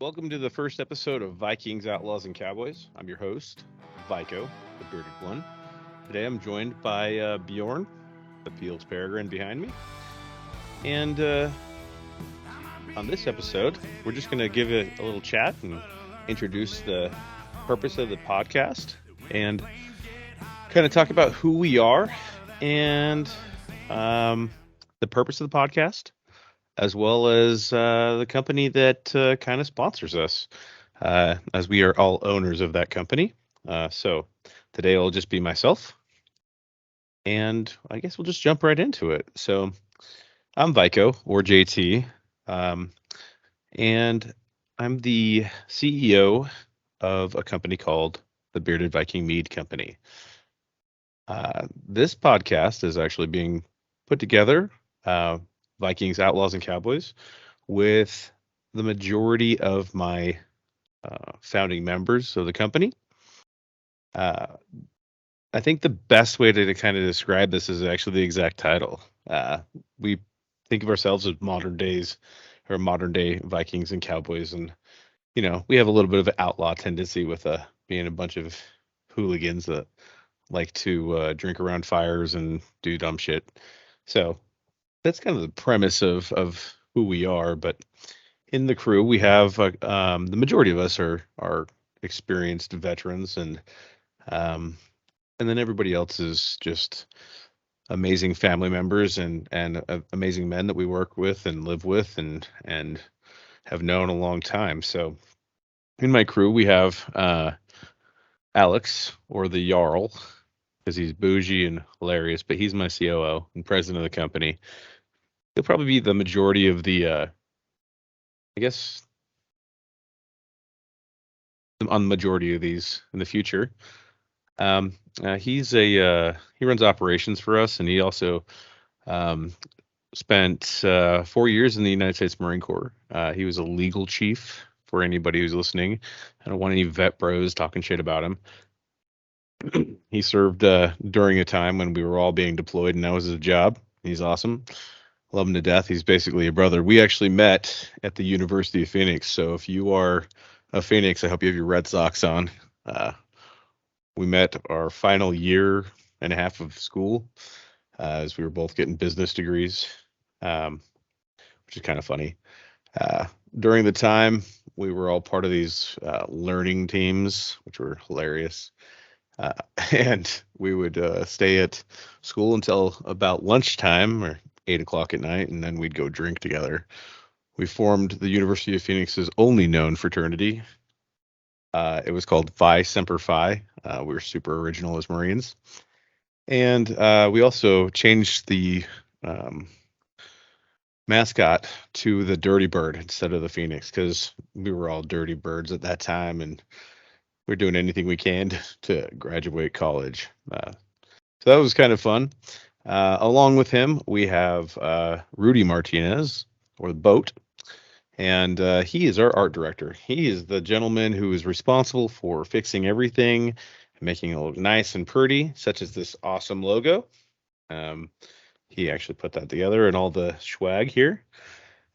Welcome to the first episode of Vikings Outlaws and Cowboys. I'm your host, Viko, the bearded one. Today I'm joined by Bjorn, the Fields Peregrine behind me. And on this episode, we're just going to give it a little chat and introduce the purpose of the podcast and kind of talk about who we are and the purpose of the podcast, as well as the company that kind of sponsors us, as we are all owners of that company. So today it'll just be myself, and I guess we'll just jump right into it. So I'm Viko, or JT, and I'm the CEO of a company called the Bearded Viking Mead Company. This podcast is actually being put together, Vikings Outlaws and Cowboys, with the majority of my founding members of the company. I think the best way to kind of describe this is actually the exact title. We think of ourselves as modern day Vikings and Cowboys, and we have a little bit of an outlaw tendency with being a bunch of hooligans that like to drink around fires and do dumb shit. So that's kind of the premise of who we are. But in the crew, we have the majority of us are experienced veterans, um, and then everybody else is just amazing family members and amazing men that we work with and live with and have known a long time. So in my crew, we have Alex, or the Jarl, because he's bougie and hilarious, but he's my COO and president of the company. He'll probably be the majority of the, I guess, on the majority of these in the future. He runs operations for us, and he also um, spent 4 years in the United States Marine Corps. He was a legal chief for anybody who's listening. I don't want any vet bros talking shit about him. He served during a time when we were all being deployed, and that was his job. He's awesome. Love him to death. He's basically a brother. We actually met at the University of Phoenix. So if you are a Phoenix, I hope you have your Red Sox on. We met our final year and a half of school, as we were both getting business degrees, which is kind of funny. During the time, we were all part of these learning teams, which were hilarious. Uh, and we would stay at school until about lunchtime or 8 o'clock at night, and then we'd go drink together. We formed the University of Phoenix's only known fraternity. It was called Phi Semper Fi. We were super original as Marines. And we also changed the mascot to the Dirty Bird instead of the Phoenix, because we were all dirty birds at that time, and we're doing anything we can to graduate college. So that was kind of fun. Along with him, we have Rudy Martinez, or the Boat, and he is our art director. He is the gentleman who is responsible for fixing everything and making it look nice and pretty, such as this awesome logo. He actually put that together and all the swag here.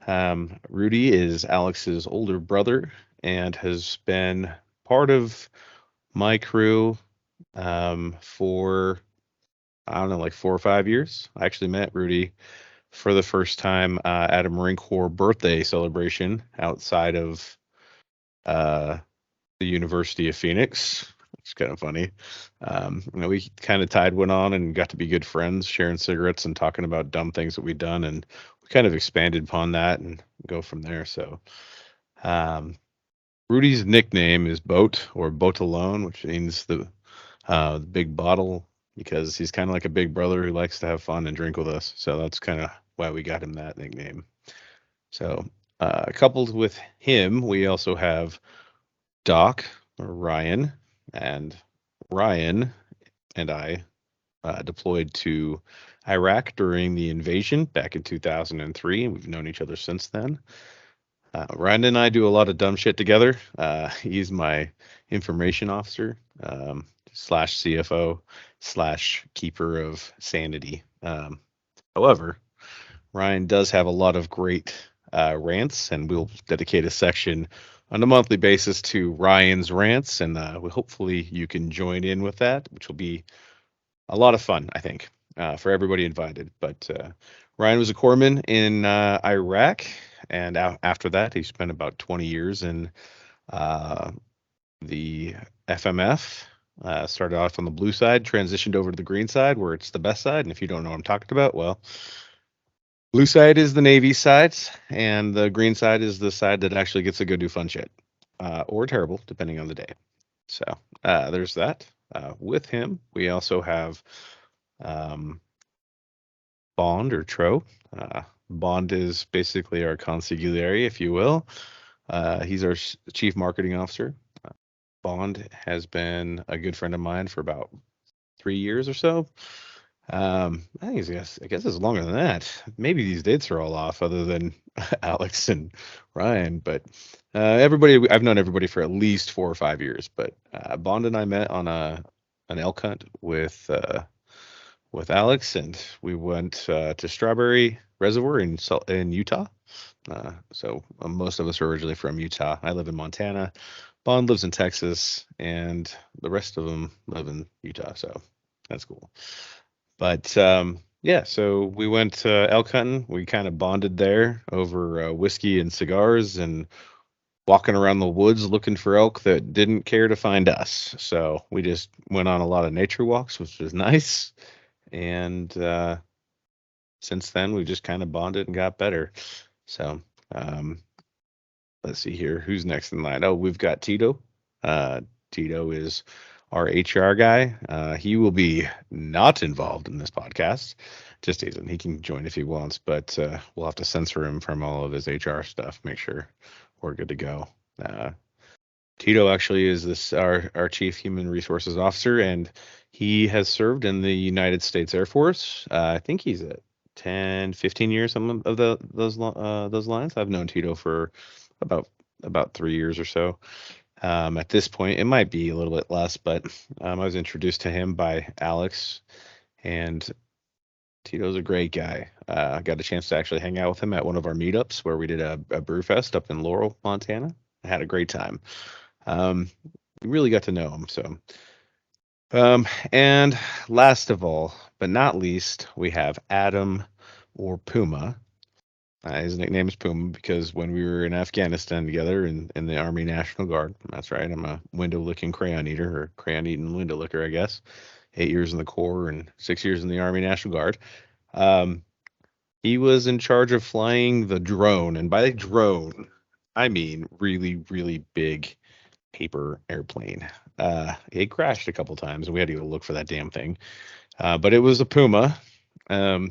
Rudy is Alex's older brother and has been part of my crew for, I don't know, like 4 or 5 years. I actually met Rudy for the first time at a Marine Corps birthday celebration outside of the University of Phoenix. It's kind of funny. We kind of tied one on and got to be good friends, sharing cigarettes and talking about dumb things that we'd done, and we kind of expanded upon that and go from there. So, Rudy's nickname is Boat, or Boat Alone, which means the big bottle, because he's kind of like a big brother who likes to have fun and drink with us. So that's kind of why we got him that nickname. So, coupled with him, we also have Doc, or Ryan, and Ryan and I deployed to Iraq during the invasion back in 2003. We've known each other since then. Ryan and I do a lot of dumb shit together. He's my information officer, slash CFO slash keeper of sanity. However, Ryan does have a lot of great rants, and we'll dedicate a section on a monthly basis to Ryan's rants, and hopefully you can join in with that, which will be a lot of fun, I think, for everybody invited. But Ryan was a corpsman in Iraq, and after that, he spent about 20 years in the FMF. Started off on the blue side, transitioned over to the green side, where it's the best side. And if you don't know what I'm talking about, well, blue side is the Navy side, and the green side is the side that actually gets to go do fun shit, or terrible, depending on the day. So there's that. With him, we also have Bond or Tro. Bond is basically our consigliere, if you will. He's our chief marketing officer. Bond has been a good friend of mine for about 3 years or so. I guess it's longer than that. Maybe these dates are all off, other than Alex and Ryan. But I've known everybody for at least 4 or 5 years. But Bond and I met on an elk hunt with Alex, and we went to Strawberry Reservoir in Utah. So most of us are originally from Utah. I live in Montana. Bond lives in Texas, and the rest of them live in Utah. So that's cool. But yeah, so we went elk hunting. We kind of bonded there over whiskey and cigars, and walking around the woods looking for elk that didn't care to find us. So we just went on a lot of nature walks, which was nice. And since then, we've just kind of bonded and got better. So let's see here. Who's next in line? Oh, we've got Tito. Tito is our HR guy. He will be not involved in this podcast. Just teasing. He can join if he wants, but we'll have to censor him from all of his HR stuff. Make sure we're good to go. Tito actually is our chief human resources officer, and he has served in the United States Air Force. I think he's at 10, 15 years, some of those lines. I've known Tito for about 3 years or so. At this point, it might be a little bit less, but I was introduced to him by Alex, and Tito's a great guy. I got a chance to actually hang out with him at one of our meetups where we did a brew fest up in Laurel, Montana. I had a great time. We really got to know him. So, and last of all, but not least, we have Adam or Puma. His nickname is Puma because when we were in Afghanistan together in the Army National Guard, that's right, I'm a window licking crayon eater, or crayon eating window licker, I guess. 8 years in the Corps and 6 years in the Army National Guard. He was in charge of flying the drone, and by drone, I mean really, really big paper airplane. It crashed a couple times, and we had to go look for that damn thing. But it was a Puma. So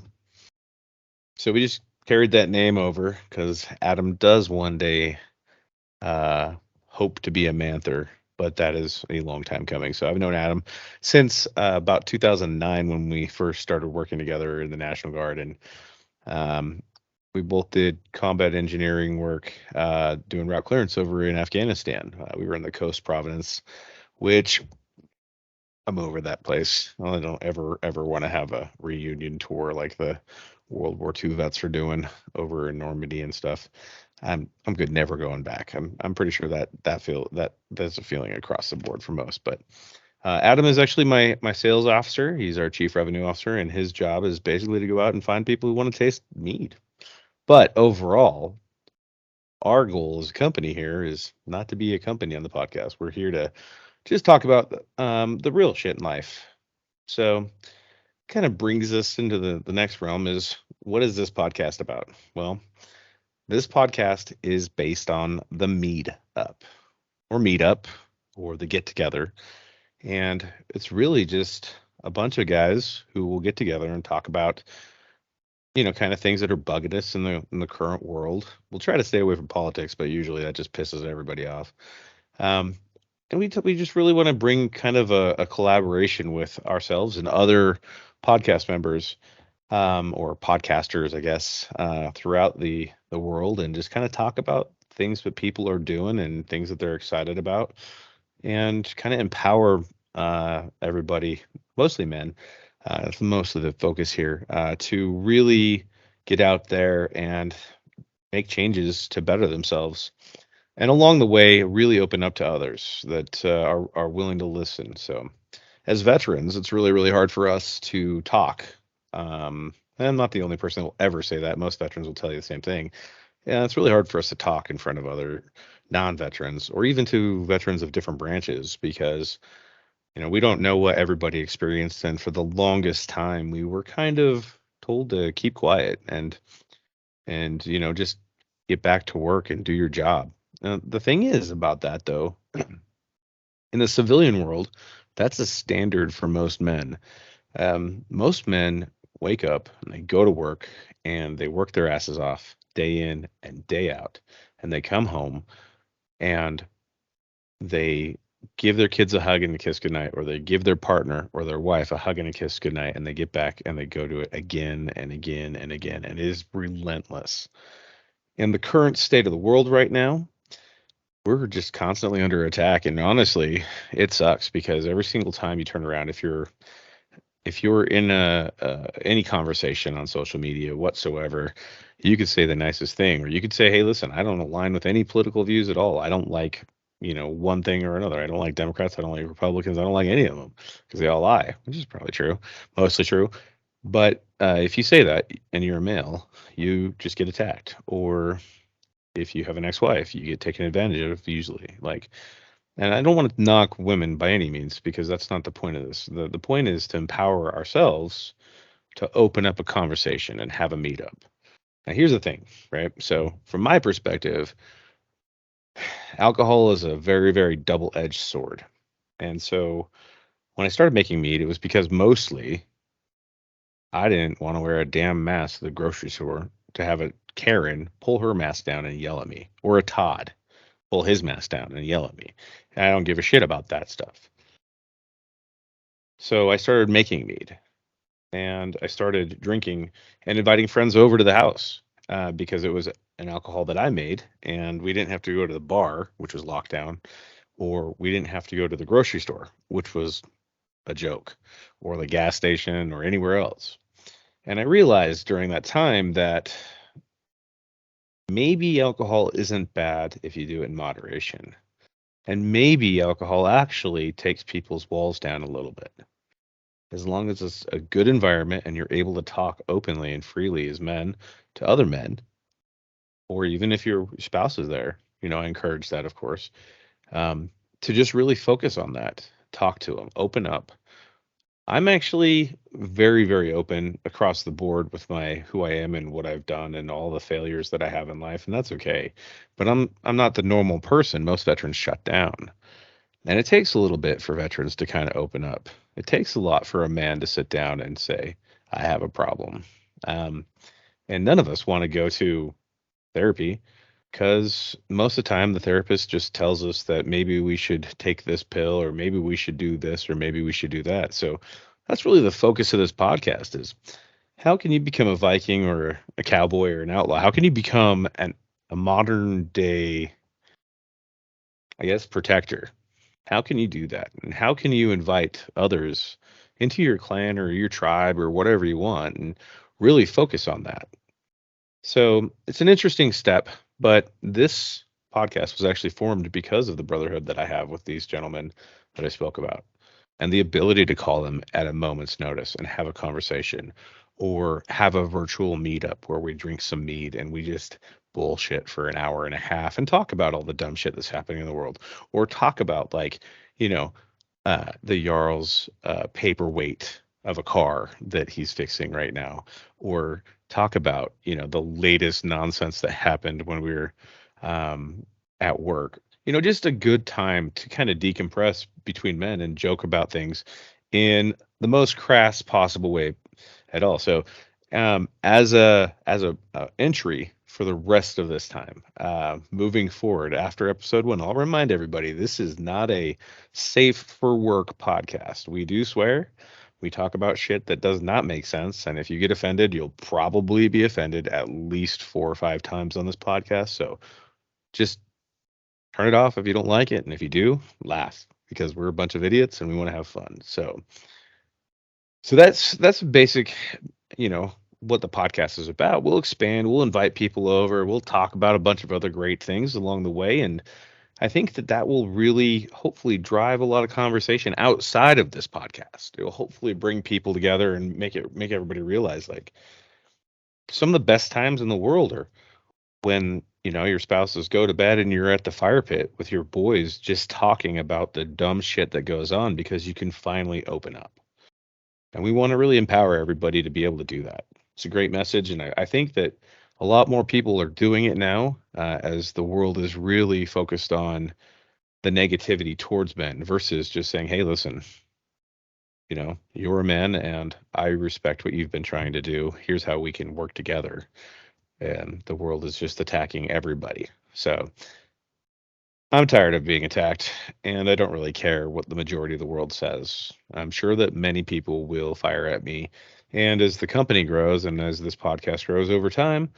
we just carried that name over because Adam does one day hope to be a Manther, but that is a long time coming. So I've known Adam since about 2009 when we first started working together in the National Guard, and we both did combat engineering work doing route clearance over in Afghanistan. We were in the Coast Province, which I'm over that place. I don't ever want to have a reunion tour like the World War II vets are doing over in Normandy and stuff. I'm good never going back. I'm pretty sure that's a feeling across the board for most. But Adam is actually my sales officer. He's our chief revenue officer, and his job is basically to go out and find people who want to taste mead. But overall, our goal as a company here is not to be a company on the podcast. We're here to just talk about the real shit in life. So kind of brings us into the next realm is, what is this podcast about? Well, this podcast is based on the mead up or meetup or the get together. And it's really just a bunch of guys who will get together and talk about, kind of things that are bugging us in the current world. We'll try to stay away from politics, but usually that just pisses everybody off. And we just really want to bring kind of a collaboration with ourselves and other podcast members or podcasters, I guess, throughout the world, and just kind of talk about things that people are doing and things that they're excited about, and kind of empower everybody, mostly men. That's most of the focus here, to really get out there and make changes to better themselves, and along the way, really open up to others that are willing to listen. So, as veterans, it's really, really hard for us to talk. And I'm not the only person that will ever say that. Most veterans will tell you the same thing. Yeah, it's really hard for us to talk in front of other non-veterans or even to veterans of different branches because we don't know what everybody experienced, and for the longest time we were kind of told to keep quiet and just get back to work and do your job. The thing is about that though, in the civilian world, that's a standard for most men. Most men wake up and they go to work and they work their asses off day in and day out, and they come home and they give their kids a hug and a kiss goodnight, or they give their partner or their wife a hug and a kiss goodnight, and they get back and they go to it again and again and again, and it is relentless. In the current state of the world right now, we're just constantly under attack, and honestly, it sucks because every single time you turn around, if you're in any conversation on social media whatsoever, you could say the nicest thing, or you could say, "Hey, listen, I don't align with any political views at all. I don't like, one thing or another. I don't like Democrats. I don't like Republicans. I don't like any of them because they all lie," which is probably true, mostly true. But if you say that and you're a male, you just get attacked. Or if you have an ex-wife, you get taken advantage of usually. And I don't want to knock women by any means because that's not the point of this. The point is to empower ourselves to open up a conversation and have a meetup. Now, here's the thing, right? So, from my perspective, alcohol is a very, very double-edged sword. And so, when I started making mead, it was because mostly I didn't want to wear a damn mask to the grocery store to have a Karen pull her mask down and yell at me, or a Todd pull his mask down and yell at me. And I don't give a shit about that stuff. So I started making mead and I started drinking and inviting friends over to the house because it was an alcohol that I made, and we didn't have to go to the bar, which was locked down, or we didn't have to go to the grocery store, which was a joke, or the gas station, or anywhere else. And I realized during that time that maybe alcohol isn't bad if you do it in moderation. And maybe alcohol actually takes people's walls down a little bit. As long as it's a good environment and you're able to talk openly and freely as men to other men, or even if your spouse is there, I encourage that, of course, to just really focus on that. Talk to them, open up. I'm actually very, very open across the board with my who I am and what I've done and all the failures that I have in life, and that's okay. But I'm not the normal person. Most veterans shut down. And it takes a little bit for veterans to kind of open up. It takes a lot for a man to sit down and say, I have a problem. Um, and none of us want to go to therapy because most of the time the therapist just tells us that maybe we should take this pill, or maybe we should do this, or maybe we should do that. So that's really the focus of this podcast is how can you become a Viking or a cowboy or an outlaw? How can you become a modern day, I guess, protector? How can you do that? And how can you invite others into your clan or your tribe or whatever you want and really focus on that? So it's an interesting step, but this podcast was actually formed because of the brotherhood that I have with these gentlemen that I spoke about, and the ability to call them at a moment's notice and have a conversation, or have a virtual meetup where we drink some mead and we just bullshit for an hour and a half and talk about all the dumb shit that's happening in the world, or talk about, like, you know the Jarl's paperweight of a car that he's fixing right now, or talk about the latest nonsense that happened when we were um, at work. Just a good time to kind of decompress between men and joke about things in the most crass possible way at all. So, as a entry for the rest of this time, moving forward after episode 1, I'll remind everybody this is not a safe for work podcast. We do swear. We talk about shit that does not make sense, and if you get offended, you'll probably be offended at least 4 or 5 times on this podcast. So just turn it off if you don't like it, and if you do, laugh because we're a bunch of idiots and we want to have fun. So that's basic, you know, what the podcast is about. We'll expand, we'll invite people over, we'll talk about a bunch of other great things along the way. And I think that will really hopefully drive a lot of conversation outside of this podcast. It will hopefully bring people together and make everybody realize like some of the best times in the world are when, your spouses go to bed and you're at the fire pit with your boys just talking about the dumb shit that goes on because you can finally open up. And we want to really empower everybody to be able to do that. It's a great message. And I think that a lot more people are doing it now as the world is really focused on the negativity towards men versus just saying, hey, listen, you're a man and I respect what you've been trying to do. Here's how we can work together. And the world is just attacking everybody. So I'm tired of being attacked, and I don't really care what the majority of the world says. I'm sure that many people will fire at me. And as the company grows and as this podcast grows over time,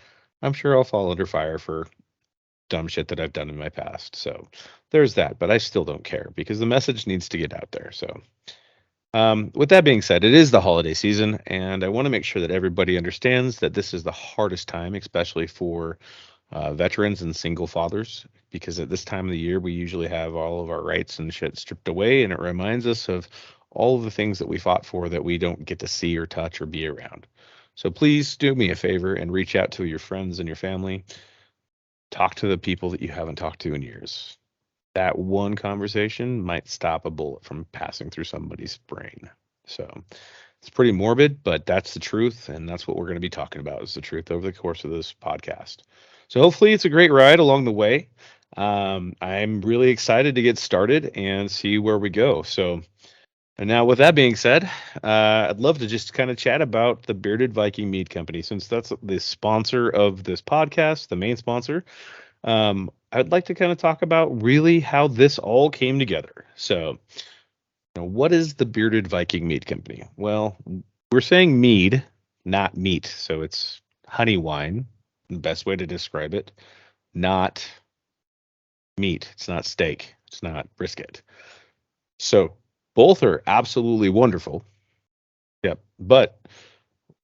I'm sure I'll fall under fire for dumb shit that I've done in my past. So there's that, but I still don't care because the message needs to get out there. So with that being said, it is the holiday season, and I want to make sure that everybody understands that this is the hardest time, especially for veterans and single fathers, because at this time of the year, we usually have all of our rights and shit stripped away, and it reminds us of all of the things that we fought for that we don't get to see or touch or be around. So please do me a favor and reach out to your friends and your family. Talk to the people that you haven't talked to in years. That one conversation might stop a bullet from passing through somebody's brain. So it's pretty morbid, but that's the truth. And that's what we're going to be talking about is the truth over the course of this podcast. So hopefully it's a great ride along the way. I'm really excited to get started and see where we go. So, and now with that being said, I'd love to just kind of chat about the Bearded Viking Mead Company, since that's the sponsor of this podcast, the main sponsor. I'd like to kind of talk about really how this all came together. So, what is the Bearded Viking Mead Company? Well, we're saying mead, not meat. So it's honey wine, the best way to describe it, not meat. It's not steak. It's not brisket. So both are absolutely wonderful. Yep. But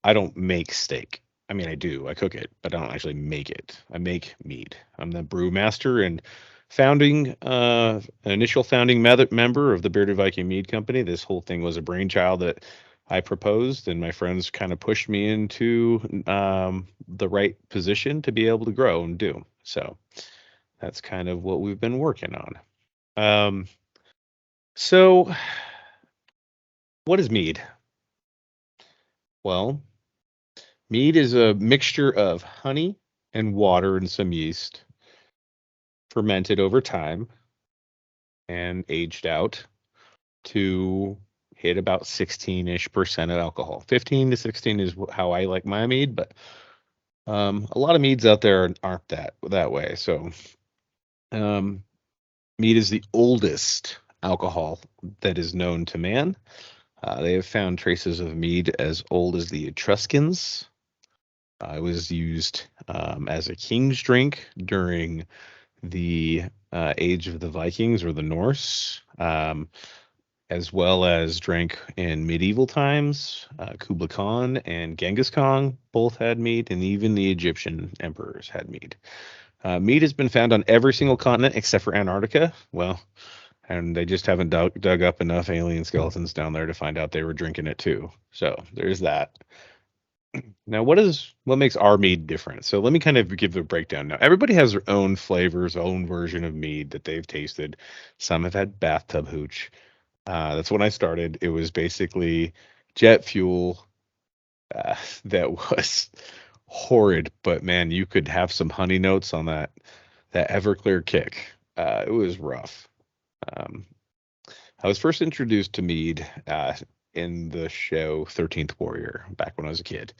I don't make steak. I mean, I do. I cook it, but I don't actually make it. I make mead. I'm the brewmaster and initial founding member of the Bearded Viking Mead Company. This whole thing was a brainchild that I proposed, and my friends kind of pushed me into the right position to be able to grow and do. So that's kind of what we've been working on. So what is mead? Well, mead is a mixture of honey and water and some yeast fermented over time and aged out to hit about 16-ish% of alcohol. 15 to 16 is how I like my mead, but a lot of meads out there aren't that way. So mead is the oldest alcohol that is known to man. They have found traces of mead as old as the Etruscans. It was used as a king's drink during the age of the Vikings or the Norse, as well as drank in medieval times. Kublai Khan and Genghis Khan both had mead, and even the Egyptian emperors had mead. Mead has been found on every single continent except for Antarctica. Well, and they just haven't dug up enough alien skeletons down there to find out they were drinking it too. So there's that. Now, what makes our mead different? So let me kind of give a breakdown. Now, everybody has their own flavors, own version of mead that they've tasted. Some have had bathtub hooch. That's when I started. It was basically jet fuel that was horrid, but man, you could have some honey notes on that Everclear kick. It was rough. I was first introduced to mead in the show 13th Warrior back when I was a kid.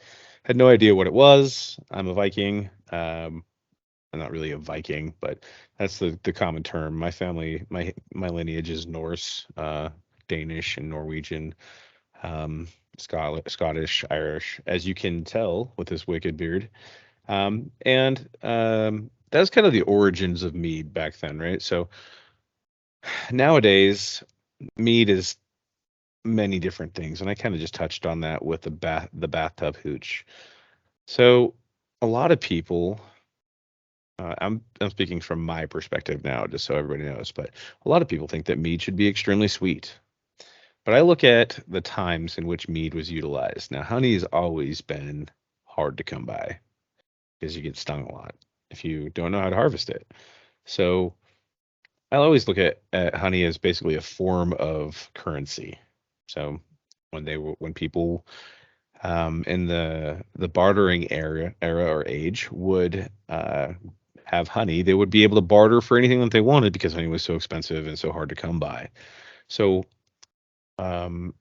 Had no idea what it was. I'm a Viking. I'm not really a Viking, but that's the common term. My family, my lineage is Norse, Danish, and Norwegian, Scottish, Irish, as you can tell with this wicked beard. And that's kind of the origins of mead back then, right? So nowadays, mead is many different things, and I kind of just touched on that with the bathtub hooch. So a lot of people, I'm speaking from my perspective now, just so everybody knows, but a lot of people think that mead should be extremely sweet. But I look at the times in which mead was utilized. Now, honey has always been hard to come by because you get stung a lot if you don't know how to harvest it. So I always look at honey as basically a form of currency. So when people in the bartering era or age would have honey, they would be able to barter for anything that they wanted because honey was so expensive and so hard to come by. So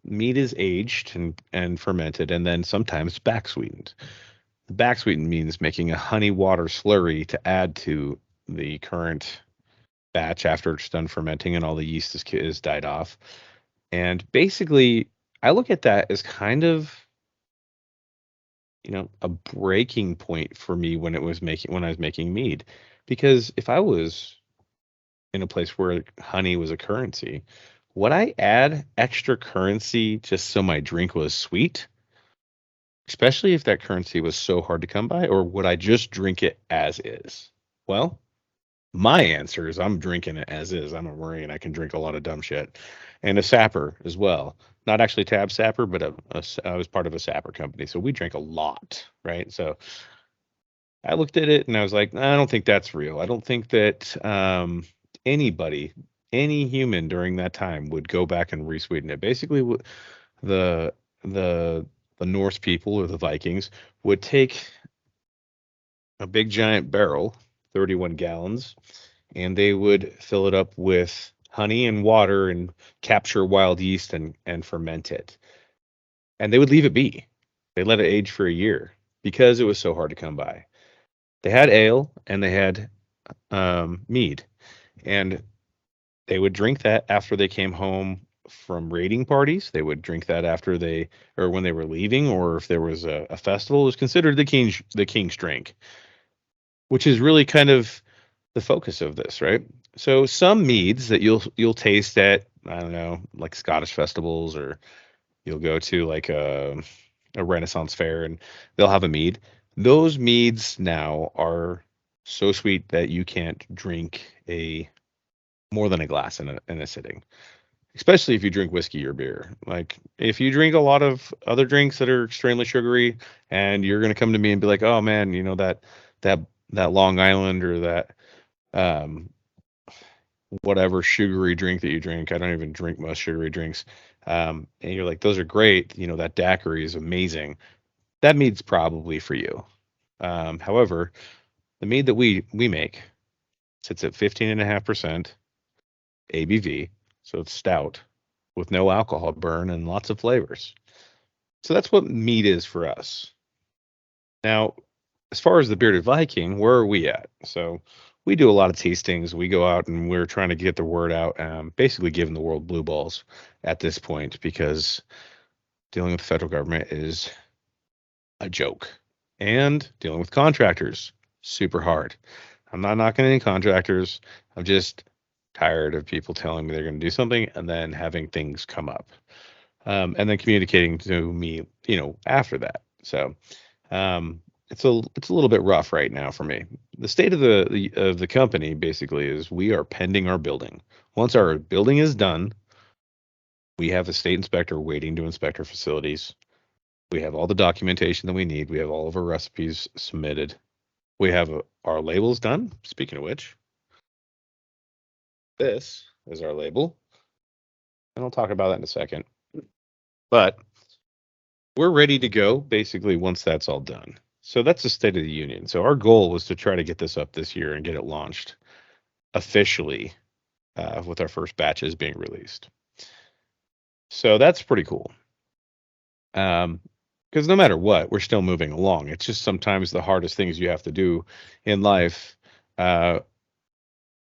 mead is aged and fermented and then sometimes back sweetened. Back sweetened means making a honey water slurry to add to the current batch after it's done fermenting and all the yeast is died off. And basically, I look at that as kind of, a breaking point for me when I was making mead. Because if I was in a place where honey was a currency, would I add extra currency just so my drink was sweet? Especially if that currency was so hard to come by, or would I just drink it as is? Well, my answer is I'm drinking it as is. I'm a Marine. I can drink a lot of dumb shit. And a sapper as well. Not actually tab sapper, but I was part of a sapper company. So we drank a lot, right? So I looked at it and I was like, I don't think that's real. I don't think that anybody, any human during that time would go back and resweeten it. Basically, the the the Norse people or the Vikings would take a big giant barrel, 31 gallons, and they would fill it up with honey and water and capture wild yeast and ferment it. And they would leave it be. They let it age for a year because it was so hard to come by. They had ale and they had mead, and they would drink that after they came home from raiding parties. They would drink that after or when they were leaving, or if there was a festival. It was considered the king's drink, which is really kind of the focus of this, right? So some meads that you'll taste at, I don't know, like Scottish festivals, or you'll go to like a Renaissance fair and they'll have a mead. Those meads now are so sweet that you can't drink a more than a glass in a sitting. Especially if you drink whiskey or beer. Like if you drink a lot of other drinks that are extremely sugary and you're going to come to me and be like, "Oh man, that that Long Island or that um whatever sugary drink that you drink. I don't even drink most sugary drinks." And you're like, those are great. That daiquiri is amazing. That mead's probably for you. However, the mead that we make sits at 15.5% ABV, so it's stout with no alcohol burn and lots of flavors. So that's what mead is for us. Now, as far as the Bearded Viking, where are we at? So we do a lot of tastings. We go out and we're trying to get the word out, basically giving the world blue balls at this point because dealing with the federal government is a joke. And dealing with contractors, super hard. I'm not knocking any contractors. I'm just tired of people telling me they're going to do something and then having things come up. And then communicating to me, after that. So it's a little bit rough right now for me. The state of the company basically is we are pending our building. Once our building is done, we have a state inspector waiting to inspect our facilities. We have all the documentation that we need. We have all of our recipes submitted. We have our labels done. Speaking of which, this is our label, and I'll talk about that in a second. But we're ready to go basically once that's all done. So that's the state of the union. So our goal was to try to get this up this year and get it launched officially with our first batches being released. So that's pretty cool. Because no matter what, we're still moving along. It's just sometimes the hardest things you have to do in life, uh,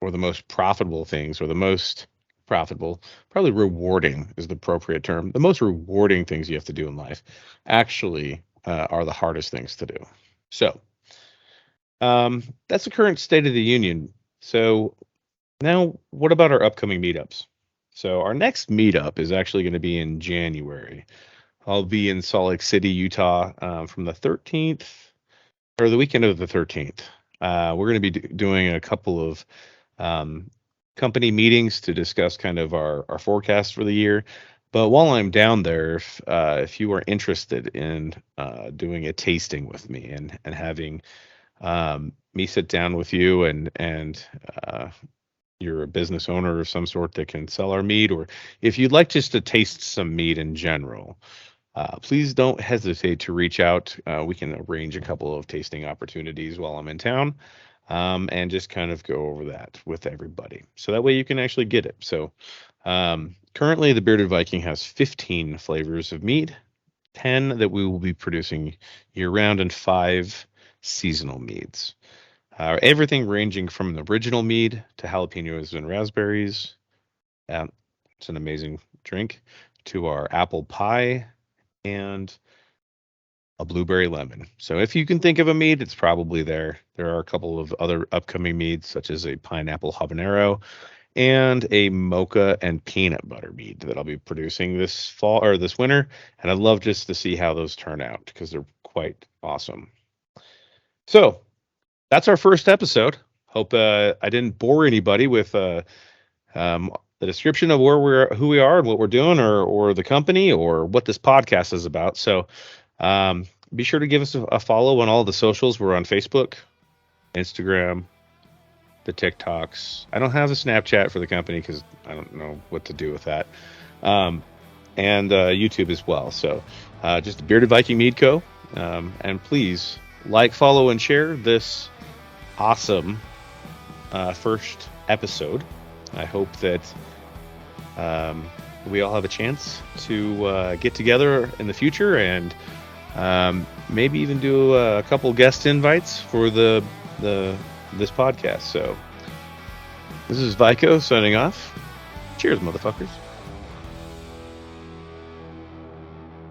or the most profitable things, or the most profitable, probably rewarding is the appropriate term. The most rewarding things you have to do in life actually are the hardest things to do. So that's the current state of the union. So now, what about our upcoming meetups? So our next meetup is actually going to be in January. I'll be in Salt Lake City, Utah, from the 13th. or the weekend of the 13th. We're going to be doing a couple of um, company meetings to discuss kind of our forecast for the year. But while I'm down there, if you are interested in doing a tasting with me and having me sit down with you and you're a business owner of some sort that can sell our meat, or if you'd like just to taste some meat in general, please don't hesitate to reach out. We can arrange a couple of tasting opportunities while I'm in town, and just kind of go over that with everybody. So that way you can actually get it. So currently, the Bearded Viking has 15 flavors of mead, 10 that we will be producing year round, and 5 seasonal meads. Everything ranging from the original mead to jalapenos and raspberries. It's an amazing drink. To our apple pie and a blueberry lemon. So if you can think of a mead, it's probably there. There are a couple of other upcoming meads, such as a pineapple habanero and a mocha and peanut butter mead that I'll be producing this fall or this winter. And I'd love just to see how those turn out because they're quite awesome. So that's our first episode. Hope I didn't bore anybody with the description of who we are and what we're doing, or the company, or what this podcast is about. So be sure to give us a follow on all the socials. We're on Facebook, Instagram, the TikToks. I don't have a Snapchat for the company because I don't know what to do with that. And YouTube as well. So just Bearded Viking Mead Co. And please like, follow, and share this awesome first episode. I hope that we all have a chance to get together in the future and maybe even do a couple guest invites for this podcast. So this is Viko signing off. Cheers, motherfuckers.